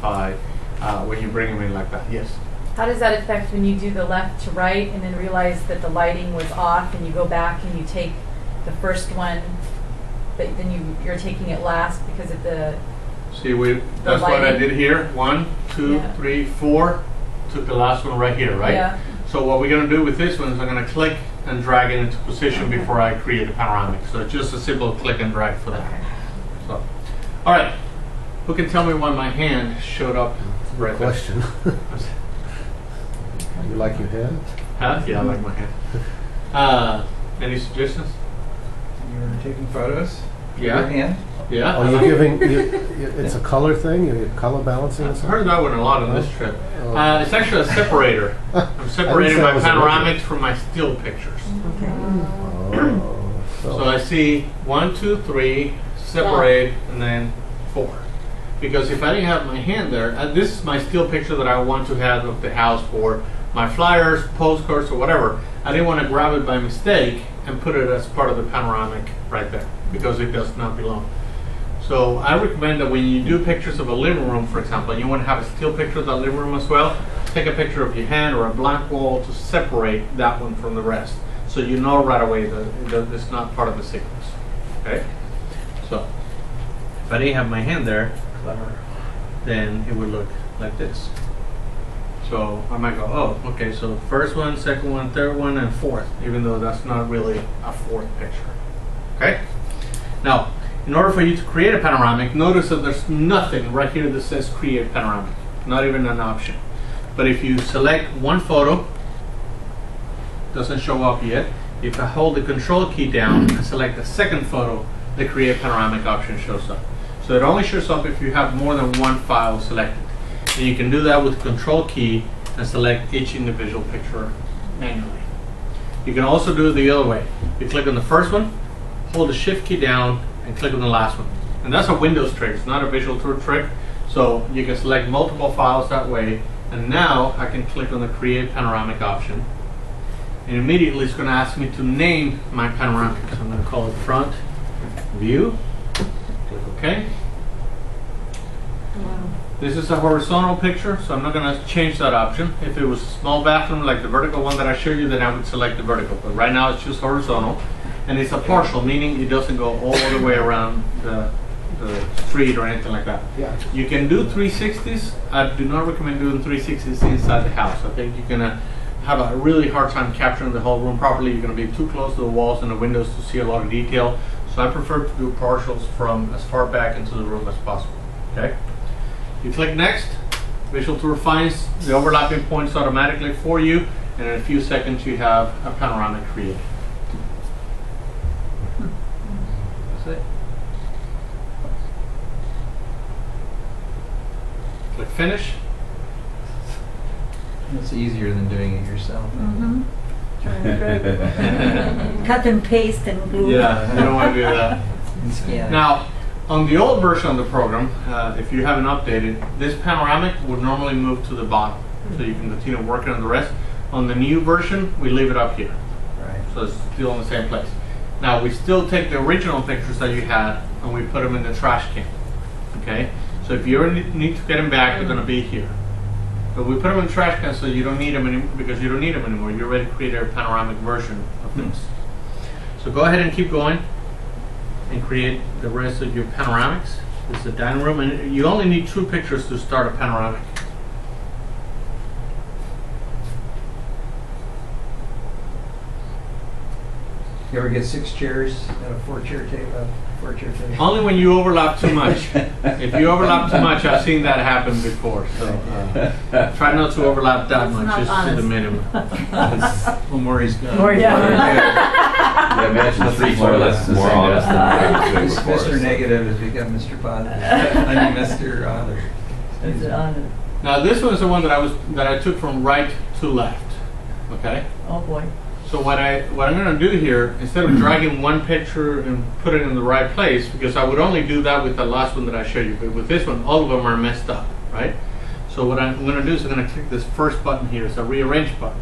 identify when you bring them in like that. Yes? How does that affect when you do the left to right and then realize that the lighting was off and you go back and you take the first one, but then you're taking it last because of the See, that's what I did here. 1, 2, 3, 4. Took the last one right here, right? Yeah. So what we're going to do with this one is I'm going to click and drag it into position before I create a panoramic. So it's just a simple click and drag for that. Okay. So, all right. Who can tell me why my hand showed up right there? Question. You like your hand? Huh? Yeah, I like my hand. Any suggestions? You were taking photos? Yeah. Your hand? Yeah. Oh, you're giving, it's a color thing? You're color balancing or I've something? heard that one a lot on this trip. It's actually a separator. I'm separating my panoramics from my still pictures. Oh, So I see 1, 2, 3, separate, and then 4. Because if I didn't have my hand there, this is my still picture that I want to have of the house for my flyers, postcards, or whatever. I didn't want to grab it by mistake and put it as part of the panoramic right there, because it does not belong. So I recommend that when you do pictures of a living room, for example, and you want to have a still picture of that living room as well, take a picture of your hand or a blank wall to separate that one from the rest. So you know right away that it's not part of the sequence. Okay? So if I didn't have my hand there, then it would look like this. So I might go, oh, okay, so first one, second one, third one, and fourth, even though that's not really a fourth picture. Okay? Now, in order for you to create a panoramic, notice that there's nothing right here that says create panoramic, not even an option. But if you select one photo, doesn't show up yet. If I hold the control key down and select the second photo, the create panoramic option shows up. So it only shows up if you have more than one file selected. And you can do that with control key and select each individual picture manually. You can also do it the other way. You click on the first one, hold the shift key down, and click on the last one. And that's a Windows trick, it's not a visual tour trick. So you can select multiple files that way. And now I can click on the create panoramic option. And immediately it's going to ask me to name my panoramic. So I'm going to call it front view. Click OK. Wow. This is a horizontal picture, so I'm not going to change that option. If it was a small bathroom like the vertical one that I showed you, then I would select the vertical. But right now it's just horizontal. And it's a partial, meaning it doesn't go all the way around the street or anything like that. Yeah. You can do 360s. I do not recommend doing 360s inside the house. I think you're going to have a really hard time capturing the whole room properly. You're going to be too close to the walls and the windows to see a lot of detail. So I prefer to do partials from as far back into the room as possible. Okay. You click next. Visual Tour finds the overlapping points automatically for you, and in a few seconds you have a panoramic created. That's it. Click finish. It's easier than doing it yourself. Mm-hmm. Cut and paste and glue. Yeah, you don't want to do that. Yeah. Now, on the old version of the program, if you haven't updated, this panoramic would normally move to the bottom, so you can continue working on the rest. On the new version, we leave it up here, Right. so it's still in the same place. Now, we still take the original pictures that you had and we put them in the trash can. Okay, so if you ever need to get them back, they're going to be here. But we put them in the trash can so you don't need them anymore, because you don't need them anymore. You're ready to create a panoramic version of this. So go ahead and keep going and create the rest of your panoramics. This is the dining room, and you only need 2 pictures to start a panoramic. You ever get 6 chairs at a 4-chair table? 4-chair table? Only when you overlap too much. If you overlap too much, I've seen that happen before. So try not to overlap that much, not just to the honest. minimum. Well, Maury's got Or Yeah, imagine the 3 toilets more honest than the Mr. Negative has become Mr. Positive. I mean, Mr. Honor. Is it on? Now this one is the one that I took from right to left. Okay. Oh boy. So what I'm going to do here, instead of dragging one picture and put it in the right place, because I would only do that with the last one that I showed you, but with this one, all of them are messed up, right? So what I'm going to do is I'm going to click this first button here. It's a rearrange button.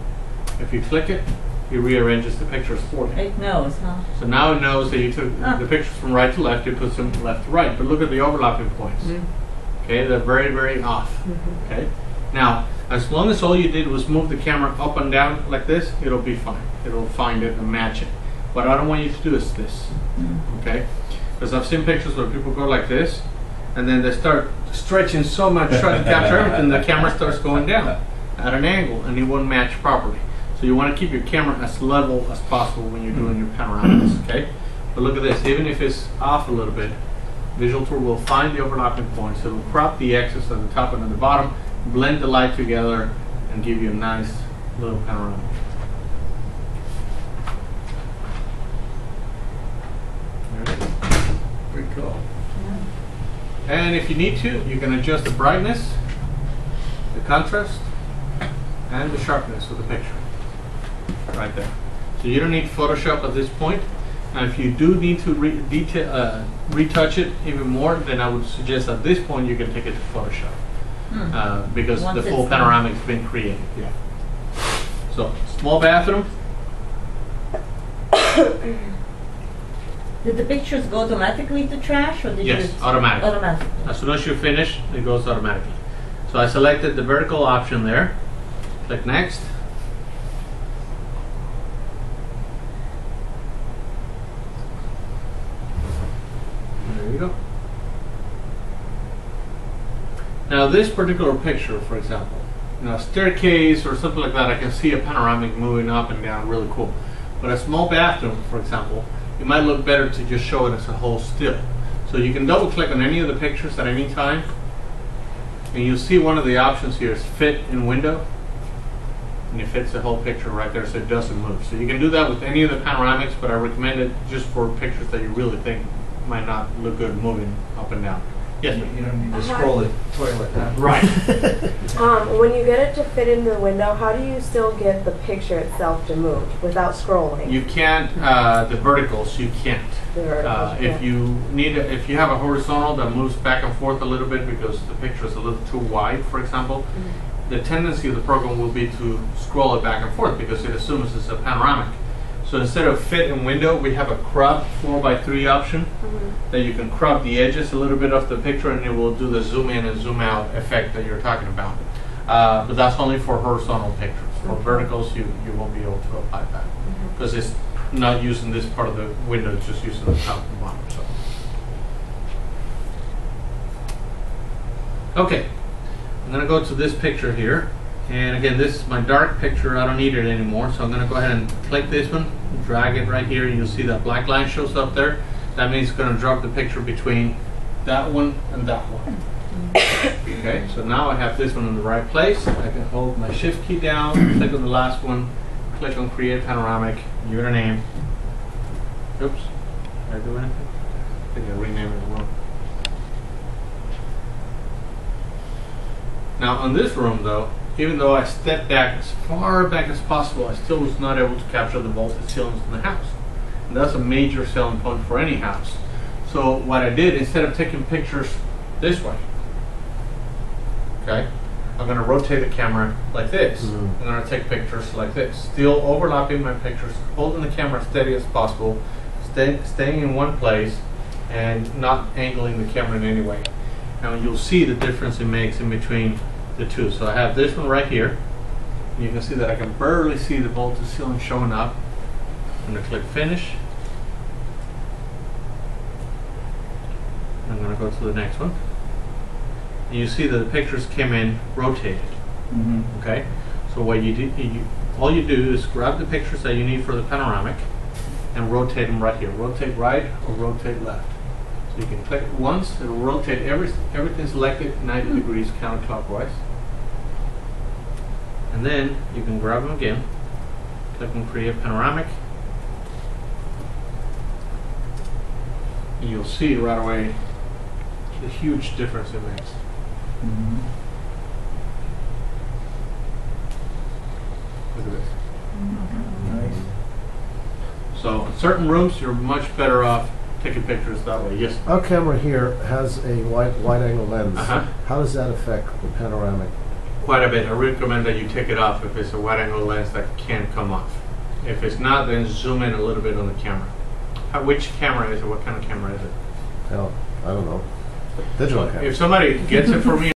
If you click it, it rearranges the pictures for you. It knows, huh? So now it knows that you took the pictures from right to left, it puts them left to right. But look at the overlapping points. Okay, they're very, very off. Okay. Now, as long as all you did was move the camera up and down like this, it'll be fine. It'll find it and match it. What I don't want you to do is this. Okay? Because I've seen pictures where people go like this, and then they start stretching so much, trying to capture everything, the camera starts going down at an angle, and it won't match properly. So you want to keep your camera as level as possible when you're doing your panoramics. Okay? But look at this. Even if it's off a little bit, Visual Tour will find the overlapping points. It'll crop the excess at the top and at the bottom, blend the light together, and give you a nice little panorama. There it is. Pretty cool. And if you need to, you can adjust the brightness, the contrast, and the sharpness of the picture. Right there. So you don't need Photoshop at this point. Now if you do need to retouch it even more, then I would suggest at this point you can take it to Photoshop. Because Once the full it's done. panoramic has been created. Yeah. So, small bathroom. Did the pictures go automatically to trash, or did Yes, you? automatic. Automatic. As soon as you finish, it goes automatically. So I selected the vertical option there. Click next. There you go. Now this particular picture, for example, a staircase or something like that, I can see a panoramic moving up and down, really cool. But a small bathroom, for example, it might look better to just show it as a whole still. So you can double click on any of the pictures at any time, and you'll see one of the options here is fit in window, and it fits the whole picture right there so it doesn't move. So you can do that with any of the panoramics, but I recommend it just for pictures that you really think might not look good moving up and down. Yes, ma'am. You don't need to scroll the toilet, huh? Right. When you get it to fit in the window, how do you still get the picture itself to move without scrolling? You can't, the verticals, you can't. The verticals, If you need, if you have a horizontal that moves back and forth a little bit because the picture is a little too wide, for example, the tendency of the program will be to scroll it back and forth because it assumes it's a panoramic. So instead of fit in window, we have a crop 4:3 option that you can crop the edges a little bit of the picture, and it will do the zoom in and zoom out effect that you're talking about. But that's only for horizontal pictures. For verticals, you won't be able to apply that because it's not using this part of the window, it's just using the top and bottom. So. Okay, I'm going to go to this picture here. And again, this is my dark picture. I don't need it anymore. So I'm going to go ahead and click this one, drag it right here, and you'll see that black line shows up there. That means it's going to drop the picture between that one and that one. Okay, so now I have this one in the right place. I can hold my shift key down, click on the last one, click on create panoramic, give it a name. Oops, did I do anything? I think I renamed it wrong. Now on this room though, even though I stepped back as far back as possible, I still was not able to capture the vaulted ceilings in the house. And that's a major selling point for any house. So what I did, instead of taking pictures this way, okay, I'm going to rotate the camera like this. I'm going to take pictures like this, still overlapping my pictures, holding the camera steady as possible, staying in one place, and not angling the camera in any way. Now you'll see the difference it makes in between the two. So I have this one right here. You can see that I can barely see the vaulted ceiling showing up. I'm going to click finish. I'm going to go to the next one. And you see that the pictures came in rotated. Okay? So what you do, all you do is grab the pictures that you need for the panoramic and rotate them right here. Rotate right or rotate left. So you can click it once, it will rotate everything selected 90 degrees counterclockwise. And then you can grab them again, click on create panoramic, and you'll see right away the huge difference it makes. Look at this. Nice. So in certain rooms you're much better off taking pictures that way. Yes. Our camera here has a wide angle lens. Uh-huh. How does that affect the panoramic? Quite a bit. I recommend that you take it off if it's a wide angle lens that can come off. If it's not, then zoom in a little bit on the camera. Which camera is it? What kind of camera is it? Hell, I don't know. Digital camera. If somebody gets it for me,